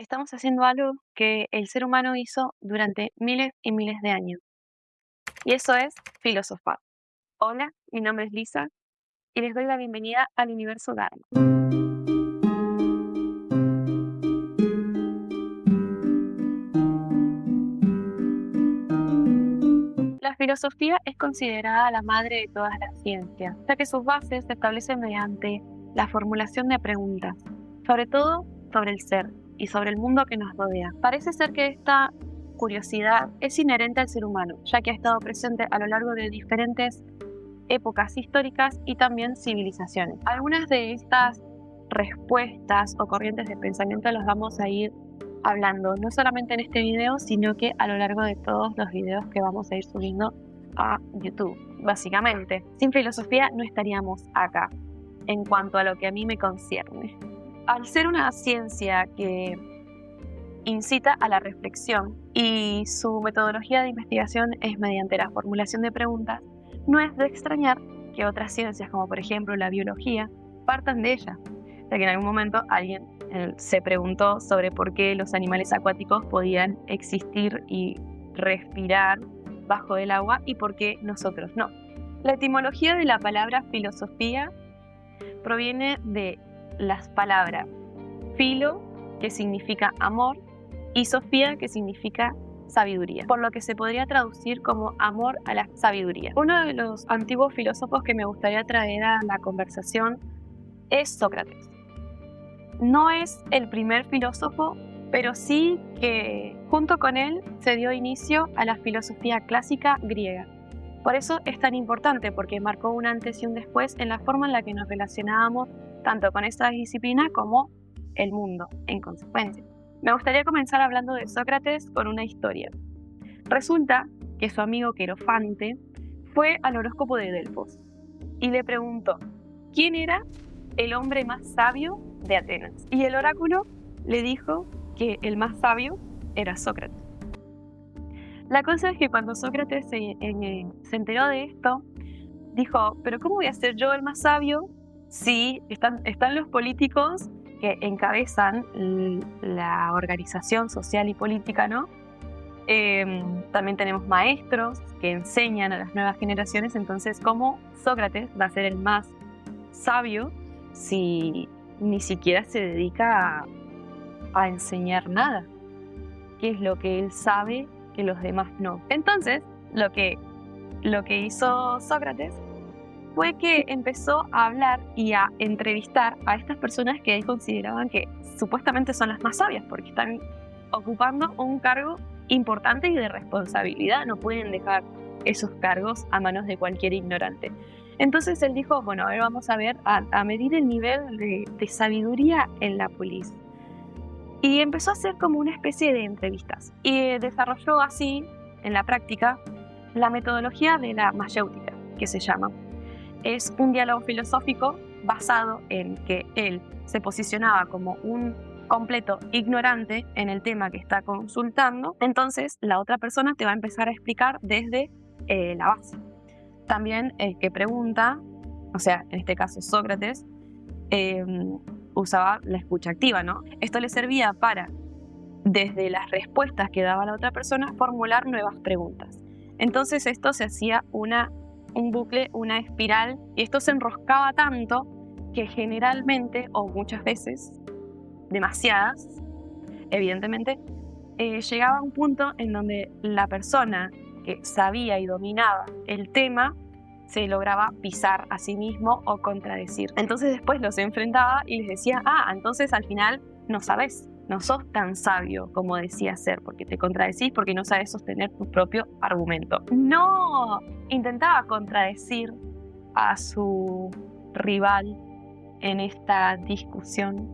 estamos haciendo algo que el ser humano hizo durante miles y miles de años, y eso es filosofar. Hola, mi nombre es Lisa y les doy la bienvenida al universo Dharma. La filosofía es considerada la madre de todas las ciencias, ya que sus bases se establecen mediante la formulación de preguntas, sobre todo sobre el ser y sobre el mundo que nos rodea. Parece ser que esta curiosidad es inherente al ser humano, ya que ha estado presente a lo largo de diferentes épocas históricas y también civilizaciones. Algunas de estas respuestas o corrientes de pensamiento las vamos a ir hablando, no solamente en este video, sino que a lo largo de todos los videos que vamos a ir subiendo a YouTube. Básicamente, sin filosofía no estaríamos acá, en cuanto a lo que a mí me concierne. Al ser una ciencia que incita a la reflexión y su metodología de investigación es mediante la formulación de preguntas, no es de extrañar que otras ciencias, como por ejemplo la biología, partan de ella, ya que en algún momento alguien se preguntó sobre por qué los animales acuáticos podían existir y respirar bajo el agua y por qué nosotros no. La etimología de la palabra filosofía proviene de las palabras filo, que significa amor, y sofía, que significa sabiduría, por lo que se podría traducir como amor a la sabiduría. Uno de los antiguos filósofos que me gustaría traer a la conversación es Sócrates. No es el primer filósofo, pero sí que junto con él se dio inicio a la filosofía clásica griega. Por eso es tan importante, porque marcó un antes y un después en la forma en la que nos relacionábamos tanto con esta disciplina como el mundo en consecuencia. Me gustaría comenzar hablando de Sócrates con una historia. Resulta que su amigo Querofante fue al horóscopo de Delfos y le preguntó quién era el hombre más sabio de Atenas. Y el oráculo le dijo que el más sabio era Sócrates. La cosa es que cuando Sócrates se enteró de esto, dijo, pero ¿cómo voy a ser yo el más sabio si están los políticos que encabezan la organización social y política, ¿no? También tenemos maestros que enseñan a las nuevas generaciones, entonces ¿cómo Sócrates va a ser el más sabio si ni siquiera se dedica a enseñar nada? ¿Qué es lo que él sabe que los demás no? Entonces, lo que hizo Sócrates fue que empezó a hablar y a entrevistar a estas personas que él consideraban que supuestamente son las más sabias, porque están ocupando un cargo importante y de responsabilidad. No pueden dejar esos cargos a manos de cualquier ignorante. Entonces él dijo, bueno, a ver, vamos a ver, a medir el nivel de sabiduría en la polis. Y empezó a hacer como una especie de entrevistas. Y desarrolló así, en la práctica, la metodología de la mayéutica, que se llama. Es un diálogo filosófico basado en que él se posicionaba como un completo ignorante en el tema que está consultando, entonces la otra persona te va a empezar a explicar desde la base. También el que pregunta, o sea, en este caso Sócrates, usaba la escucha activa, ¿no? Esto le servía para, desde las respuestas que daba la otra persona, formular nuevas preguntas. Entonces esto se hacía un bucle, una espiral, y esto se enroscaba tanto que generalmente, o muchas veces, demasiadas, evidentemente, llegaba a un punto en donde la persona que sabía y dominaba el tema se lograba pisar a sí mismo o contradecir. Entonces después los enfrentaba y les decía, entonces al final no sabes, no sos tan sabio como decías ser, porque te contradecís, porque no sabes sostener tu propio argumento. No intentaba contradecir a su rival en esta discusión,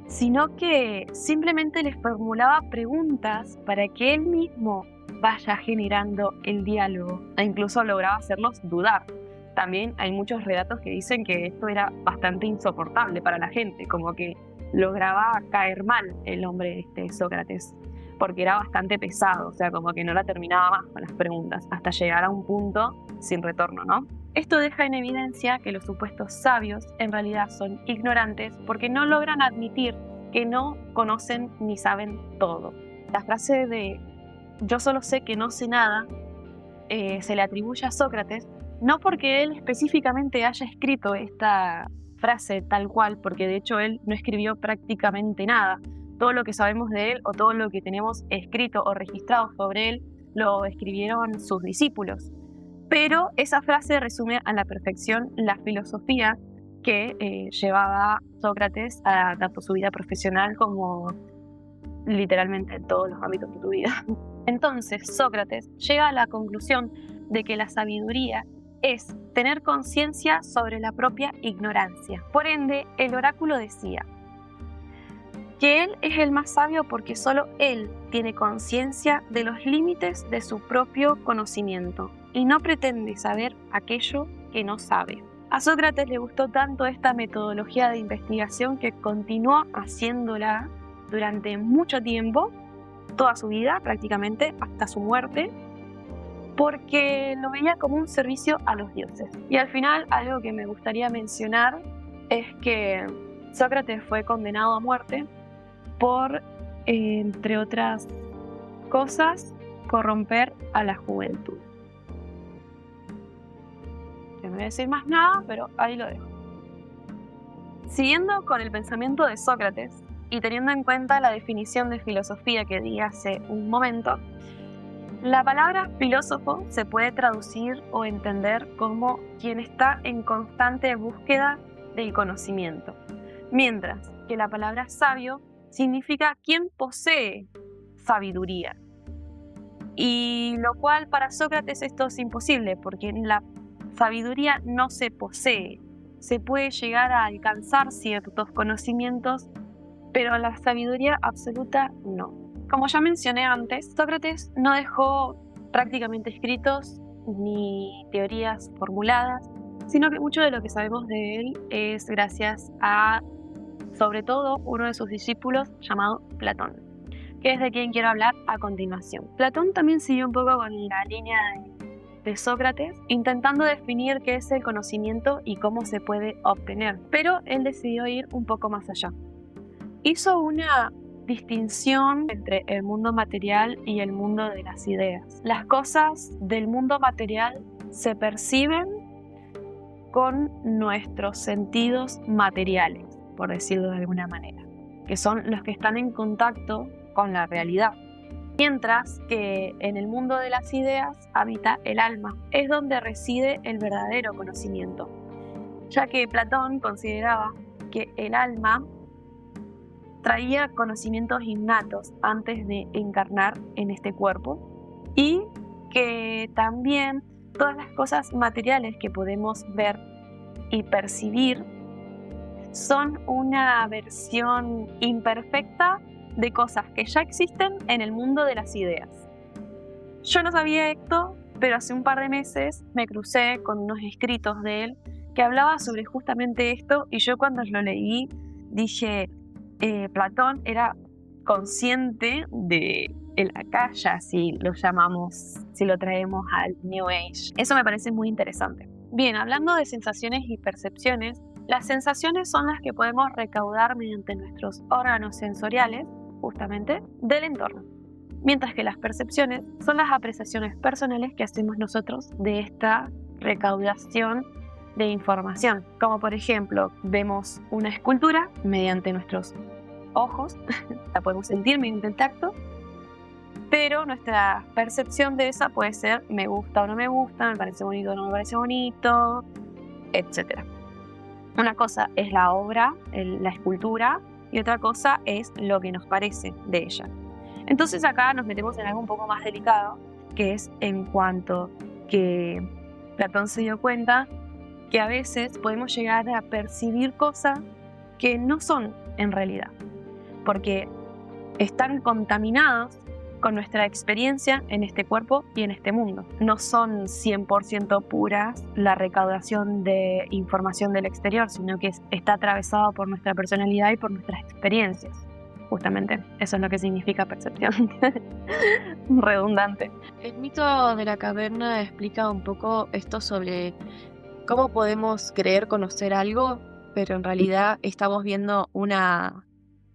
sino que simplemente les formulaba preguntas para que él mismo vaya generando el diálogo e incluso lograba hacerlos dudar. También hay muchos relatos que dicen que esto era bastante insoportable para la gente, como que lograba caer mal el hombre Sócrates, porque era bastante pesado, o sea, como que no la terminaba más con las preguntas, hasta llegar a un punto sin retorno, ¿no? Esto deja en evidencia que los supuestos sabios en realidad son ignorantes porque no logran admitir que no conocen ni saben todo. La frase de yo solo sé que no sé nada se le atribuye a Sócrates, no porque él específicamente haya escrito esta frase tal cual, porque de hecho él no escribió prácticamente nada. Todo lo que sabemos de él o todo lo que tenemos escrito o registrado sobre él lo escribieron sus discípulos. Pero esa frase resume a la perfección la filosofía que llevaba Sócrates a tanto su vida profesional como literalmente en todos los ámbitos de tu vida. Entonces, Sócrates llega a la conclusión de que la sabiduría es tener conciencia sobre la propia ignorancia. Por ende, el oráculo decía que él es el más sabio porque solo él tiene conciencia de los límites de su propio conocimiento y no pretende saber aquello que no sabe. A Sócrates le gustó tanto esta metodología de investigación que continuó haciéndola durante mucho tiempo, toda su vida prácticamente, hasta su muerte, porque lo veía como un servicio a los dioses. Y al final, algo que me gustaría mencionar es que Sócrates fue condenado a muerte por, entre otras cosas, corromper a la juventud. No voy a decir más nada, pero ahí lo dejo. Siguiendo con el pensamiento de Sócrates y teniendo en cuenta la definición de filosofía que di hace un momento, la palabra filósofo se puede traducir o entender como quien está en constante búsqueda del conocimiento, mientras que la palabra sabio significa quien posee sabiduría. Y lo cual para Sócrates esto es imposible, porque la sabiduría no se posee. Se puede llegar a alcanzar ciertos conocimientos, pero la sabiduría absoluta no. Como ya mencioné antes, Sócrates no dejó prácticamente escritos ni teorías formuladas, sino que mucho de lo que sabemos de él es gracias a, sobre todo, uno de sus discípulos llamado Platón, que es de quien quiero hablar a continuación. Platón también siguió un poco con la línea de Sócrates, intentando definir qué es el conocimiento y cómo se puede obtener, pero él decidió ir un poco más allá. Hizo una distinción entre el mundo material y el mundo de las ideas. Las cosas del mundo material se perciben con nuestros sentidos materiales, por decirlo de alguna manera, que son los que están en contacto con la realidad. Mientras que en el mundo de las ideas habita el alma, es donde reside el verdadero conocimiento, ya que Platón consideraba que el alma traía conocimientos innatos antes de encarnar en este cuerpo y que también todas las cosas materiales que podemos ver y percibir son una versión imperfecta de cosas que ya existen en el mundo de las ideas. Yo no sabía esto, pero hace un par de meses me crucé con unos escritos de él que hablaba sobre justamente esto y yo cuando lo leí dije, Platón era consciente de el akasha, si lo llamamos, si lo traemos al New Age. Eso me parece muy interesante. Bien, hablando de sensaciones y percepciones, las sensaciones son las que podemos recaudar mediante nuestros órganos sensoriales, justamente, del entorno. Mientras que las percepciones son las apreciaciones personales que hacemos nosotros de esta recaudación de información. Como por ejemplo, vemos una escultura mediante nuestros ojos, la podemos sentir mediante el tacto, pero nuestra percepción de esa puede ser me gusta o no me gusta, me parece bonito o no me parece bonito, etc. Una cosa es la obra, la escultura, y otra cosa es lo que nos parece de ella. Entonces acá nos metemos en algo un poco más delicado, que es en cuanto que Platón se dio cuenta que a veces podemos llegar a percibir cosas que no son en realidad, porque están contaminados con nuestra experiencia en este cuerpo y en este mundo. No son 100% puras la recaudación de información del exterior, sino que está atravesado por nuestra personalidad y por nuestras experiencias. Justamente, eso es lo que significa percepción. Redundante. El mito de la caverna explica un poco esto sobre cómo podemos creer conocer algo, pero en realidad estamos viendo una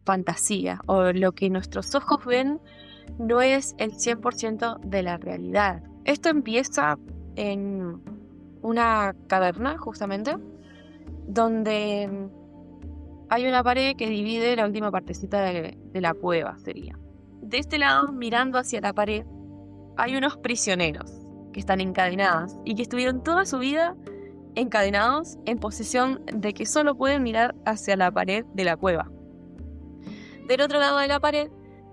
fantasía, o lo que nuestros ojos ven no es el 100% de la realidad. Esto empieza en una caverna, justamente, donde hay una pared que divide la última partecita de la cueva, sería. De este lado, mirando hacia la pared, hay unos prisioneros que están encadenados y que estuvieron toda su vida encadenados en posesión de que solo pueden mirar hacia la pared de la cueva. Del otro lado de la pared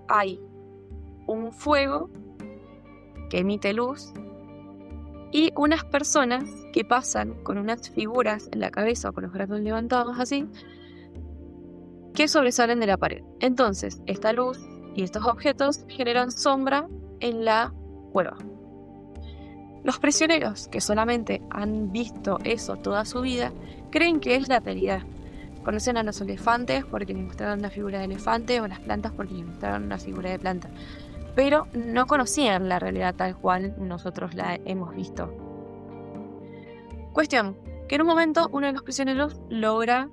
hay un fuego que emite luz y unas personas que pasan con unas figuras en la cabeza o con los brazos levantados así, que sobresalen de la pared. Entonces, esta luz y estos objetos generan sombra en la cueva. Los prisioneros, que solamente han visto eso toda su vida, creen que es la realidad. Conocen a los elefantes porque les mostraron una figura de elefante, o las plantas porque les mostraron una figura de planta. Pero no conocían la realidad tal cual nosotros la hemos visto. Cuestión, que en un momento uno de los prisioneros logra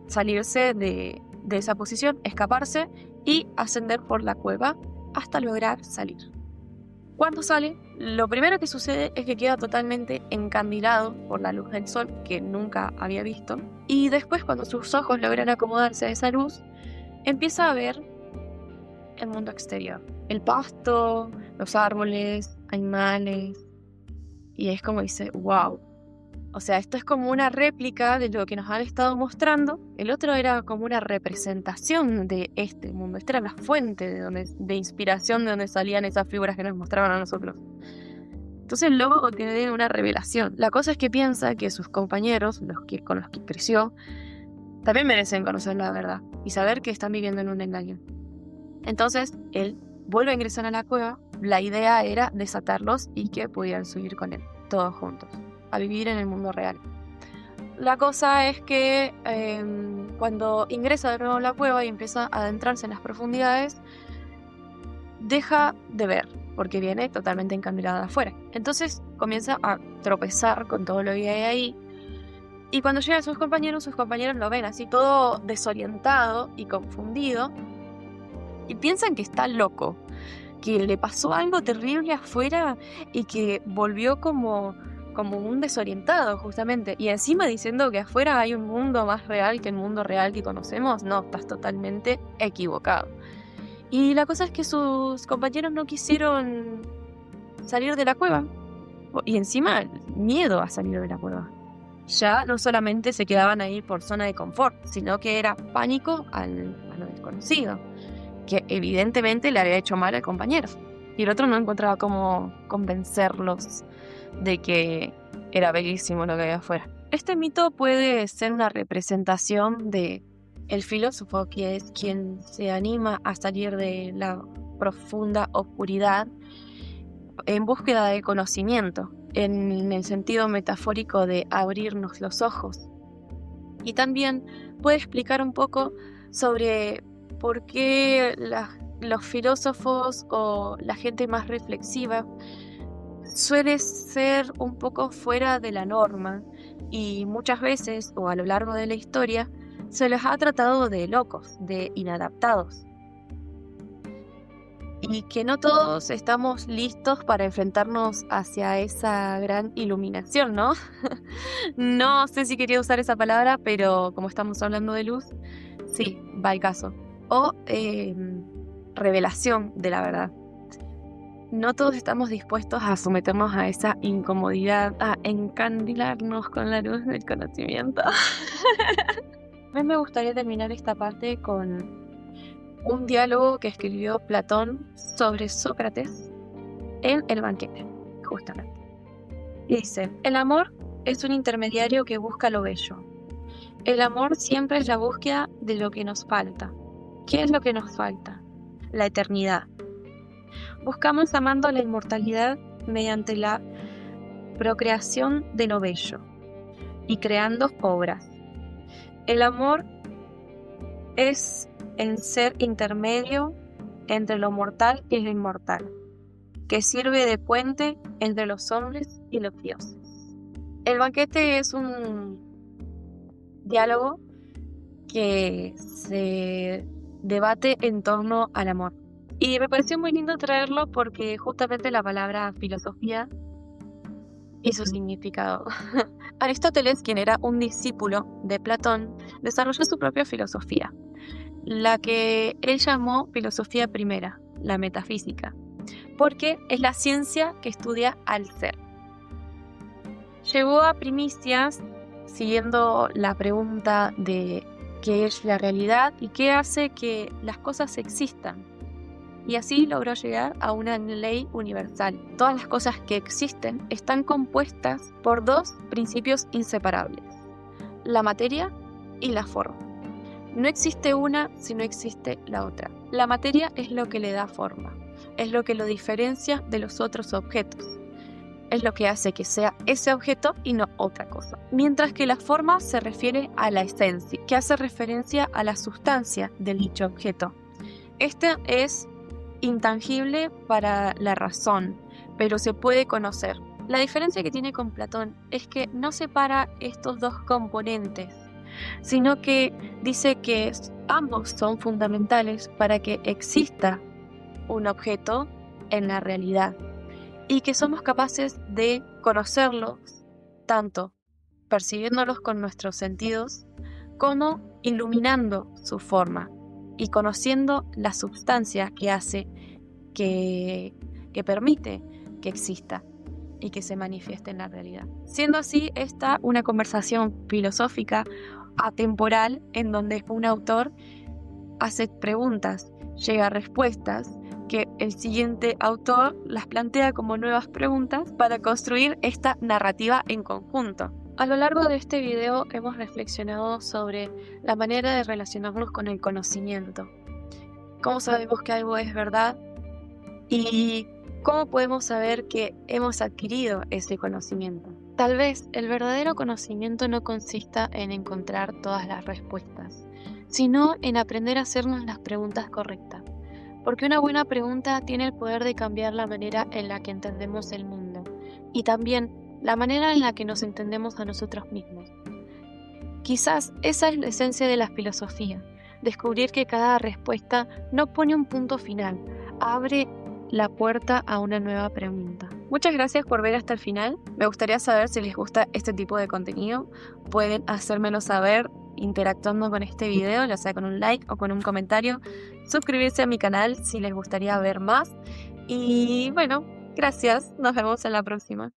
salirse de esa posición, escaparse y ascender por la cueva hasta lograr salir. Cuando sale, lo primero que sucede es que queda totalmente encandilado por la luz del sol que nunca había visto, y después, cuando sus ojos logran acomodarse a esa luz, empieza a ver el mundo exterior, el pasto, los árboles, animales, y es como dice, wow. O sea, esto es como una réplica de lo que nos han estado mostrando. El otro era como una representación de este mundo. Esta era la fuente de inspiración de donde salían esas figuras que nos mostraban a nosotros. Entonces el lobo tiene una revelación. La cosa es que piensa que sus compañeros, con los que creció, también merecen conocer la verdad y saber que están viviendo en un engaño. Entonces él vuelve a ingresar a la cueva. La idea era desatarlos y que pudieran subir con él, todos juntos, a vivir en el mundo real. La cosa es que cuando ingresa de nuevo a la cueva y empieza a adentrarse en las profundidades, deja de ver, porque viene totalmente encandilada de afuera. Entonces comienza a tropezar con todo lo que hay ahí, y cuando llega a sus compañeros lo ven así todo desorientado y confundido, y piensan que está loco, que le pasó algo terrible afuera y que volvió como un desorientado, justamente. Y encima diciendo que afuera hay un mundo más real que el mundo real que conocemos. No, estás totalmente equivocado. Y la cosa es que sus compañeros no quisieron salir de la cueva. Y encima, miedo a salir de la cueva. Ya no solamente se quedaban ahí por zona de confort, sino que era pánico a lo desconocido, que evidentemente le había hecho mal al compañero. Y el otro no encontraba cómo convencerlos de que era bellísimo lo que había afuera. Este mito puede ser una representación de el filósofo, que es quien se anima a salir de la profunda oscuridad en búsqueda de conocimiento, en el sentido metafórico de abrirnos los ojos. Y también puede explicar un poco sobre por qué los filósofos o la gente más reflexiva suele ser un poco fuera de la norma, y muchas veces, o a lo largo de la historia, se les ha tratado de locos, de inadaptados. Y que no todos estamos listos para enfrentarnos hacia esa gran iluminación, ¿no? No sé si quería usar esa palabra, pero como estamos hablando de luz, sí, va al caso. O revelación de la verdad. No todos estamos dispuestos a someternos a esa incomodidad, a encandilarnos con la luz del conocimiento. A mí me gustaría terminar esta parte con un diálogo que escribió Platón sobre Sócrates en El banquete, justamente. Y dice: el amor es un intermediario que busca lo bello. El amor siempre es la búsqueda de lo que nos falta. ¿Qué es lo que nos falta? La eternidad. Buscamos amando la inmortalidad mediante la procreación de lo bello y creando obras. El amor es el ser intermedio entre lo mortal y lo inmortal, que sirve de puente entre los hombres y los dioses. El banquete es un diálogo que se debate en torno al amor. Y me pareció muy lindo traerlo porque justamente la palabra filosofía y su significado. Aristóteles, quien era un discípulo de Platón, desarrolló su propia filosofía, la que él llamó filosofía primera, la metafísica, porque es la ciencia que estudia al ser. Llegó a primicias siguiendo la pregunta de qué es la realidad y qué hace que las cosas existan. Y así logró llegar a una ley universal. Todas las cosas que existen están compuestas por dos principios inseparables: la materia y la forma. No existe una si no existe la otra. La materia es lo que le da forma, es lo que lo diferencia de los otros objetos. Es lo que hace que sea ese objeto y no otra cosa. Mientras que la forma se refiere a la esencia, que hace referencia a la sustancia del dicho objeto. Este es intangible para la razón, pero se puede conocer. La diferencia que tiene con Platón es que no separa estos dos componentes, sino que dice que ambos son fundamentales para que exista un objeto en la realidad y que somos capaces de conocerlos tanto percibiéndolos con nuestros sentidos como iluminando su forma y conociendo la sustancia que hace que permite que exista y que se manifieste en la realidad. Siendo así, esta una conversación filosófica atemporal en donde un autor hace preguntas, llega a respuestas que el siguiente autor las plantea como nuevas preguntas para construir esta narrativa en conjunto. A lo largo de este video hemos reflexionado sobre la manera de relacionarnos con el conocimiento. ¿Cómo sabemos que algo es verdad? ¿Y cómo podemos saber que hemos adquirido ese conocimiento? Tal vez el verdadero conocimiento no consista en encontrar todas las respuestas, sino en aprender a hacernos las preguntas correctas. Porque una buena pregunta tiene el poder de cambiar la manera en la que entendemos el mundo y también la manera en la que nos entendemos a nosotros mismos. Quizás esa es la esencia de la filosofía, descubrir que cada respuesta no pone un punto final, abre la puerta a una nueva pregunta. Muchas gracias por ver hasta el final. Me gustaría saber si les gusta este tipo de contenido. Pueden hacérmelo saber interactuando con este video, ya sea con un like o con un comentario. Suscribirse a mi canal si les gustaría ver más. Y bueno, gracias. Nos vemos en la próxima.